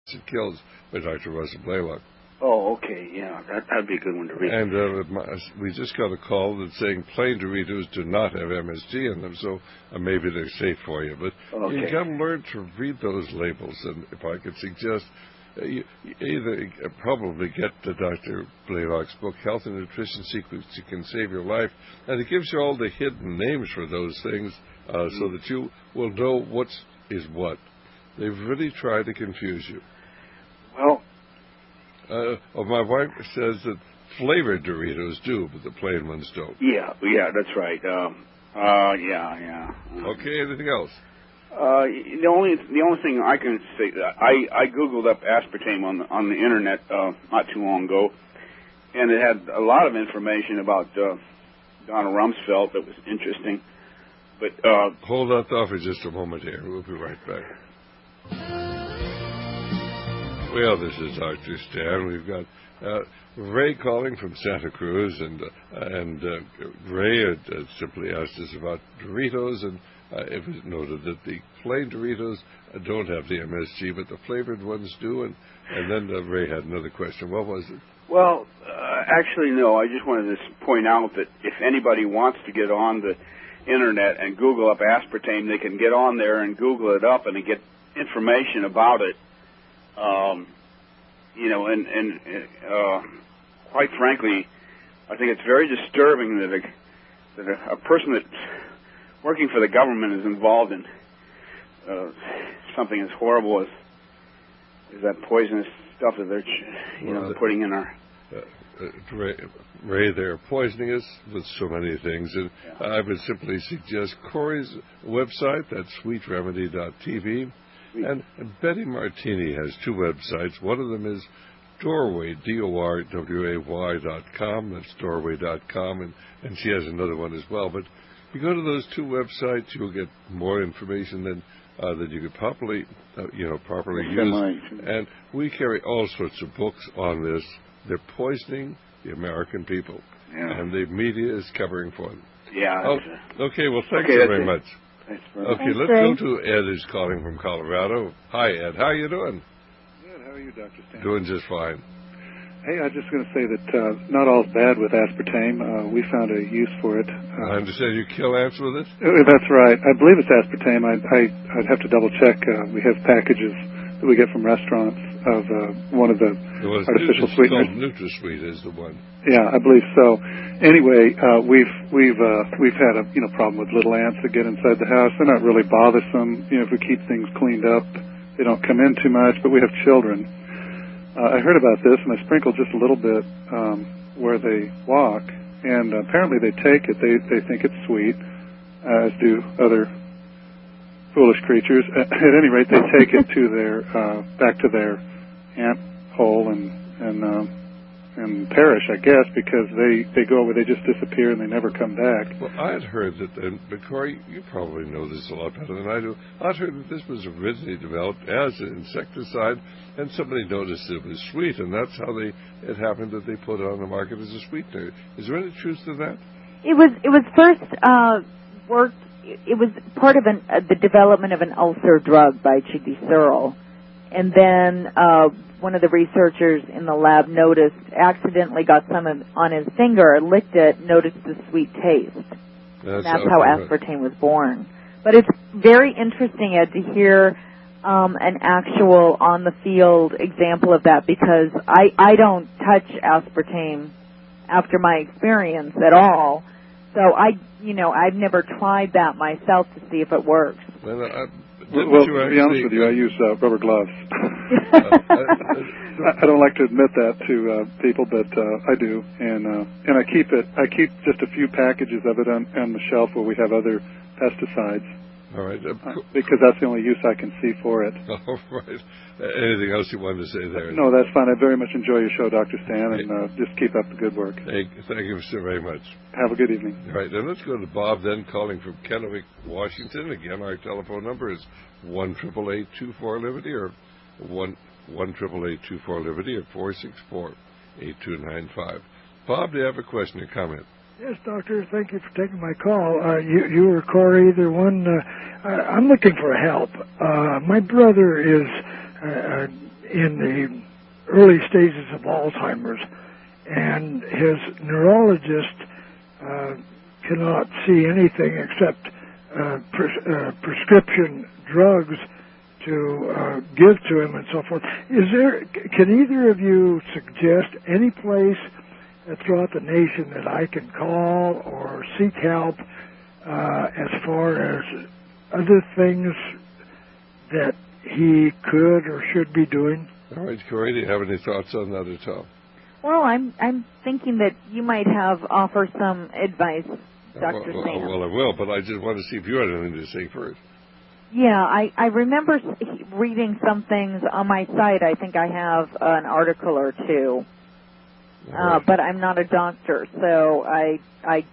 It Kills by Dr. Russell Blaylock. Oh, okay, yeah, that'd be a good one to read. And we just got a call that's saying plain Doritos do not have MSG in them, so maybe they're safe for you. But you got to learn to read those labels. And if I could suggest, you either probably get the Dr. Blaylock's book, Health and Nutrition Secrets That Can Save Your Life, and it gives you all the hidden names for those things so that you will know what is what. They've really tried to confuse you. Well, my wife says that flavored Doritos do, but the plain ones don't. Yeah, that's right. Yeah. Okay, anything else? The only thing I can say, I googled up aspartame on the internet not too long ago, and it had a lot of information about Donna Rumsfeld that was interesting. But hold that thought for just a moment here. We'll be right back. Well, this is Dr. Stan. We've got Ray calling from Santa Cruz, and Ray had simply asked us about Doritos, and it was noted that the plain Doritos don't have the MSG, but the flavored ones do, and then Ray had another question. What was it? Well, actually, no. I just wanted to point out that if anybody wants to get on the Internet and Google up aspartame, they can get on there and Google it up and get information about it. And quite frankly, I think it's very disturbing that a person that's working for the government is involved in something as horrible as that poisonous stuff that they're putting in our. Ray, they're poisoning us with so many things, and I would simply suggest Cori's website, that's sweetremedy.tv. And Betty Martini has two websites. One of them is Doorway, DORWAY.com. That's doorway.com, and she has another one as well. But if you go to those two websites, you'll get more information than that you could properly use. And we carry all sorts of books on this. They're poisoning the American people, and the media is covering for them. Yeah. Okay. Well, thanks very much. Thanks, let's go to Ed, who's calling from Colorado. Hi, Ed. How are you doing? Good. How are you, Dr. Stan? Doing just fine. Hey, I was just going to say that not all's bad with aspartame. We found a use for it. I understand you kill ants with it? That's right. I believe it's aspartame. I'd have to double-check. We have packages that we get from restaurants of one of the artificial sweeteners. NutraSweet is the one. Yeah, I believe so. Anyway, we've had a problem with little ants that get inside the house. They're not really bothersome. If we keep things cleaned up, they don't come in too much. But we have children. I heard about this, and I sprinkled just a little bit where they walk, and apparently they take it. They think it's sweet, as do other foolish creatures. At any rate, they take it to their back to their ant hole and perish, I guess, because they go away, they just disappear and they never come back. Well, I had heard that, but Cori, you probably know this a lot better than I do. I'd heard that this was originally developed as an insecticide, and somebody noticed it was sweet, and that's how it happened that they put it on the market as a sweetener. Is there any truth to that? It was first worked. It was part of the development of an ulcer drug by Chidi Searle. And then one of the researchers in the lab accidentally got some on his finger, licked it, noticed the sweet taste. That's how aspartame was born. But it's very interesting, Ed, to hear an actual on-the-field example of that, because I don't touch aspartame after my experience at all. So I've never tried that myself to see if it works. Well, to be honest with you, I use rubber gloves. I don't like to admit that to people, but I do, and I keep just a few packages of it on the shelf where we have other pesticides. All right, because that's the only use I can see for it. All right. Anything else you wanted to say there? No, that's fine. I very much enjoy your show, Dr. Stan, and just keep up the good work. Thank you so very much. Have a good evening. All right, then let's go to Bob, then calling from Kennewick, Washington. Again, our telephone number is 1-888-24-LIBERTY or 1-888-24-LIBERTY or 464-8295. Bob, do you have a question or comment? Yes, doctor. Thank you for taking my call. You or Cori, either one. I'm looking for help. My brother in the early stages of Alzheimer's, and his neurologist cannot see anything except prescription drugs to give to him and so forth. Can either of you suggest any place throughout the nation that I can call or seek help as far as other things that he could or should be doing? All right, Cori, do you have any thoughts on that at all? Well, I'm thinking that you might offer some advice, Dr. Sam. Well, I will, but I just want to see if you had anything to say first. Yeah, I remember reading some things on my site. I think I have an article or two, right. But I'm not a doctor, so I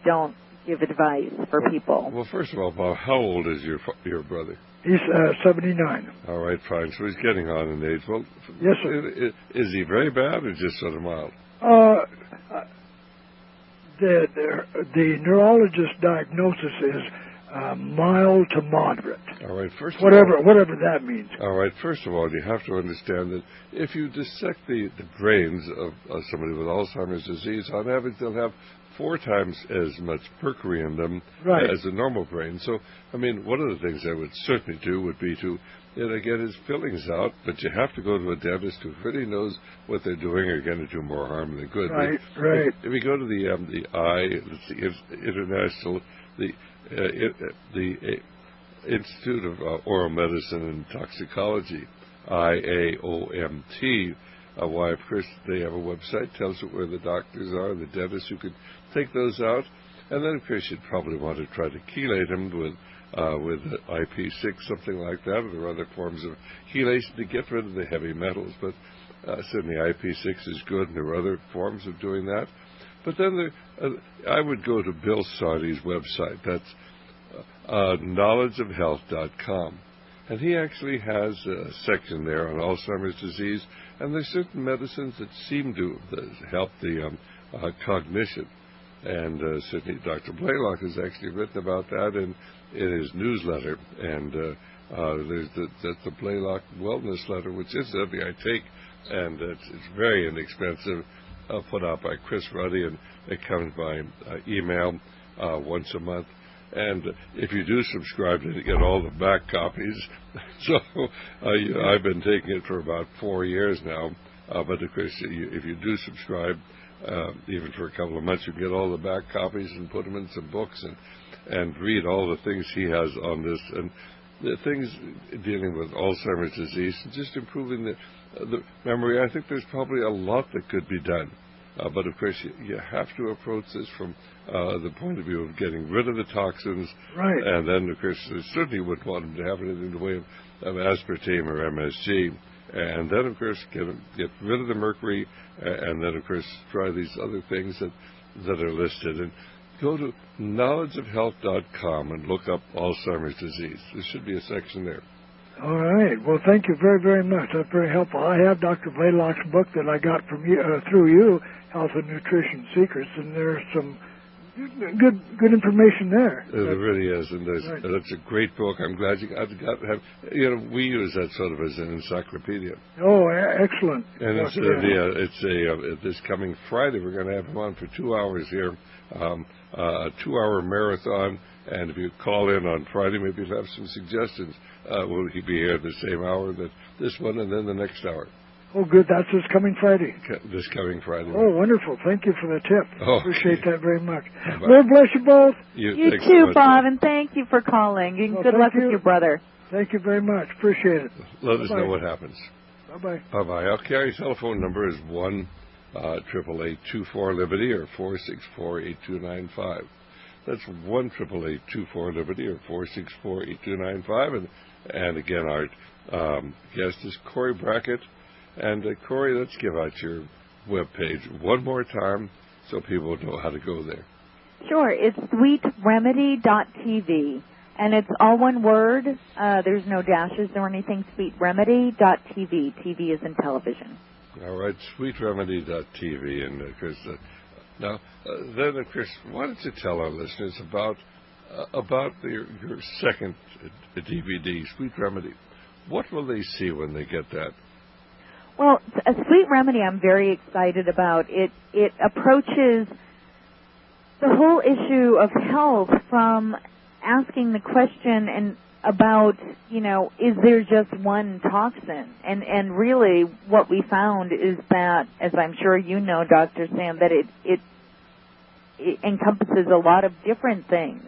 don't give advice for people. Well, first of all, Bob, how old is your brother? He's 79. All right, fine. So he's getting on in age. Well, yes, sir. Is he very bad or just sort of mild? The neurologist's diagnosis is mild to moderate. All right, first of whatever that means. All right, first of all, you have to understand that if you dissect the brains of somebody with Alzheimer's disease, on average they'll have 4 times as much mercury in them as a normal brain. So, I mean, one of the things I would certainly do would be to get his fillings out, but you have to go to a dentist who really knows what they're doing or going to do more harm than good. Right. If you go to the Institute of Oral Medicine and Toxicology, IAOMT, why, of course, they have a website, tells you where the doctors are, the dentists who could take those out. And then, of course, you'd probably want to try to chelate them with IP6, something like that, or there are other forms of chelation to get rid of the heavy metals. But certainly IP6 is good, and there are other forms of doing that. But then I would go to Bill Sardi's website. That's knowledgeofhealth.com. And he actually has a section there on Alzheimer's disease, and there's certain medicines that seem to help the cognition. And certainly Dr. Blaylock has actually written about that in his newsletter. And there's the Blaylock Wellness Letter, which incidentally I take, and it's very inexpensive, put out by Chris Ruddy, and it comes by email once a month. And if you do subscribe, you get all the back copies. So I've been taking it for about 4 years now. But of course, if you do subscribe, even for a couple of months, you can get all the back copies and put them in some books and read all the things he has on this, and the things dealing with Alzheimer's disease and just improving the memory. I think there's probably a lot that could be done. But of course, you have to approach this from the point of view of getting rid of the toxins. Right. And then, of course, you certainly wouldn't want them to have anything in the way of aspartame or MSG. And then, of course, get rid of the mercury. And then, of course, try these other things that are listed. And go to knowledgeofhealth.com and look up Alzheimer's disease. There should be a section there. All right. Well, thank you very, very much. That's very helpful. I have Dr. Blaylock's book that I got from you, through you, Health and Nutrition Secrets, and there's some good information there. There really is, and that's a great book. I'm glad you got to have. We use that sort of as an encyclopedia. Oh, excellent. And it's this coming Friday. We're going to have him on for 2 hours here, a 2-hour marathon. And if you call in on Friday, maybe you'll have some suggestions. Will he be here the same hour that this one, and then the next hour? Oh, good. That's this coming Friday. This coming Friday. Oh, wonderful. Thank you for the tip. Oh, appreciate that very much. Bye-bye. Lord bless you both. You too, Bob, and thank you for calling. And good luck with your brother. Thank you very much. Appreciate it. Let us know what happens. Bye-bye. Bye-bye. Our carry telephone number is 1-888-24-LIBERTY or 464-8295. That's 1-888-24-LIBERTY or 464-8295. And again, our guest is Cori Brackett. And Cori, let's give out your webpage one more time so people know how to go there. Sure. It's sweetremedy.tv. And it's all one word. There's no dashes or anything. Sweetremedy.tv. TV is in television. All right. Sweetremedy.tv. And of course, now, then, of course, why don't you tell our listeners about your second DVD, Sweet Remedy? What will they see when they get that? Well, a sweet remedy I'm very excited about. It approaches the whole issue of health from asking the question and about, is there just one toxin? And really what we found is that, as I'm sure you know, Dr. Sam, that it encompasses a lot of different things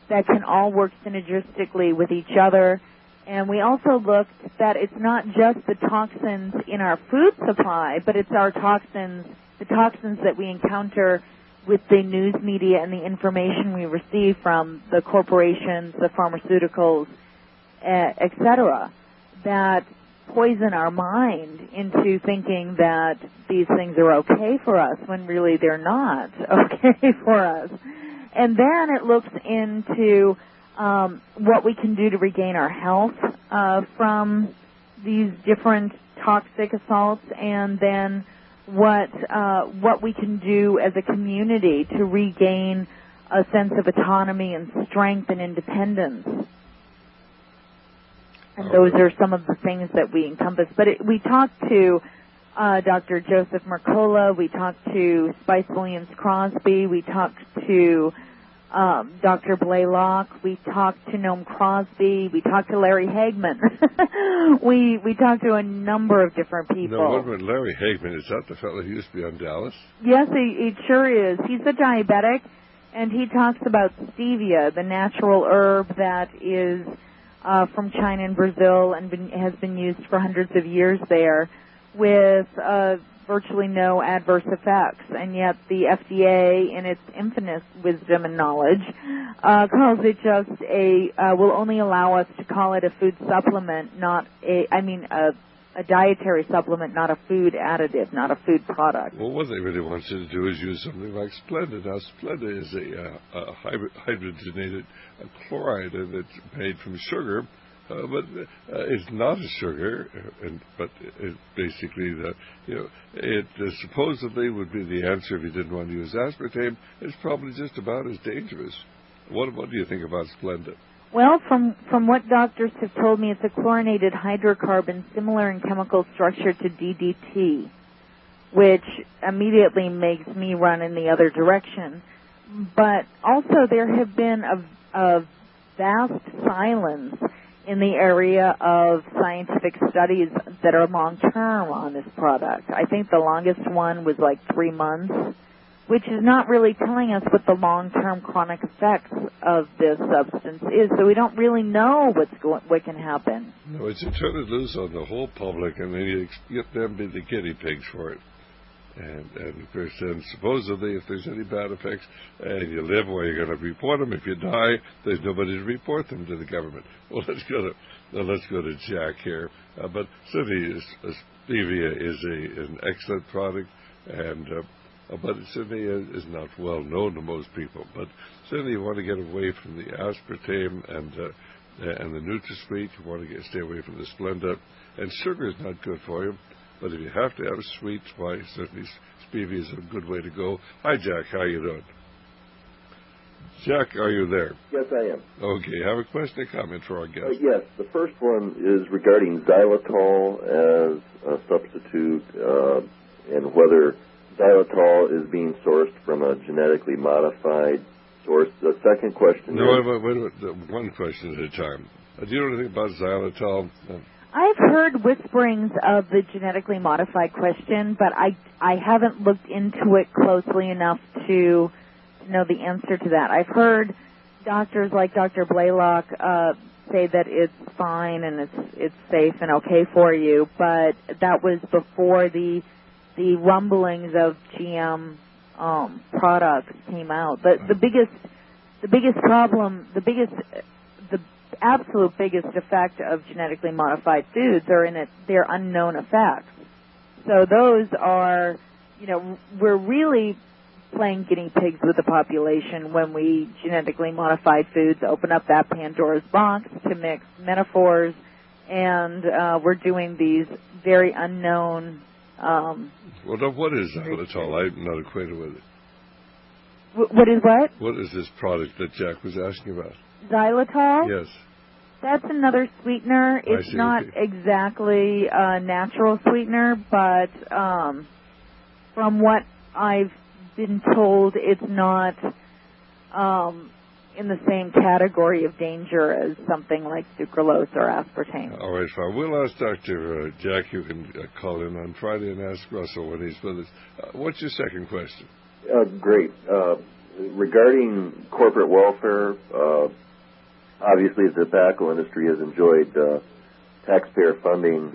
that can all work synergistically with each other. And we also looked that it's not just the toxins in our food supply, but it's our toxins, the toxins that we encounter with the news media and the information we receive from the corporations, the pharmaceuticals, et cetera, that poison our mind into thinking that these things are okay for us when really they're not okay for us. And then it looks into what we can do to regain our health from these different toxic assaults, and then what we can do as a community to regain a sense of autonomy and strength and independence. And those are some of the things that we encompass. But we talked to Dr. Joseph Mercola, we talked to Spice Williams Crosby, we talked to Dr. Blaylock, we talked to Noam Crosby, we talked to Larry Hagman. we talked to a number of different people. No, what about Larry Hagman? Is that the fellow who used to be on Dallas? Yes, he sure is. He's a diabetic, and he talks about stevia, the natural herb that is from China and Brazil and has been used for hundreds of years there, with virtually no adverse effects, and yet the FDA, in its infinite wisdom and knowledge, calls it just will only allow us to call it a food supplement, a dietary supplement, not a food additive, not a food product. Well, what they really want you to do is use something like Splenda. Now, Splenda is a hydrogenated chloride that's made from sugar, but it's not a sugar, but it basically, it supposedly would be the answer if you didn't want to use aspartame. It's probably just about as dangerous. What do you think about Splenda? Well, from what doctors have told me, it's a chlorinated hydrocarbon similar in chemical structure to DDT, which immediately makes me run in the other direction. But also there have been a vast silence in the area of scientific studies that are long-term on this product. I think the longest one was like 3 months, which is not really telling us what the long-term chronic effects of this substance is. So we don't really know what can happen. No, it's you turn it loose on the whole public, and then you get them to be the guinea pigs for it. And of course, then supposedly, if there's any bad effects, and you live, well, you're going to report them. If you die, there's nobody to report them to the government. Well, let's go to Jack here. But certainly, stevia is an excellent product, and but it certainly is not well known to most people. But certainly, you want to get away from the aspartame and the NutraSweet. You want to stay away from the Splenda, and sugar is not good for you. But if you have to have sweets, why, certainly stevia is a good way to go. Hi, Jack. How you doing? Jack, are you there? Yes, I am. Okay. Have a question or comment for our guest? Yes. The first one is regarding xylitol as a substitute and whether xylitol is being sourced from a genetically modified source. The second question wait, one question at a time. Do you know anything about xylitol? I've heard whisperings of the genetically modified question, but I haven't looked into it closely enough to know the answer to that. I've heard doctors like Dr. Blaylock say that it's fine and it's safe and okay for you, but that was before the rumblings of GM products came out. But the absolute biggest effect of genetically modified foods are in their unknown effects. So those are, we're really playing guinea pigs with the population when we genetically modified foods open up that Pandora's box to mix metaphors, and we're doing these very unknown. Well, now, what is xylitol? I'm not acquainted with it. What is what? What is this product that Jack was asking about? Xylitol? Yes. That's another sweetener. It's not exactly a natural sweetener, but from what I've been told, it's not in the same category of danger as something like sucralose or aspartame. All right, fine. We'll ask Dr. Jack, you can call in on Friday and ask Russell when he's with us. What's your second question? Great. Regarding corporate welfare, obviously the tobacco industry has enjoyed taxpayer funding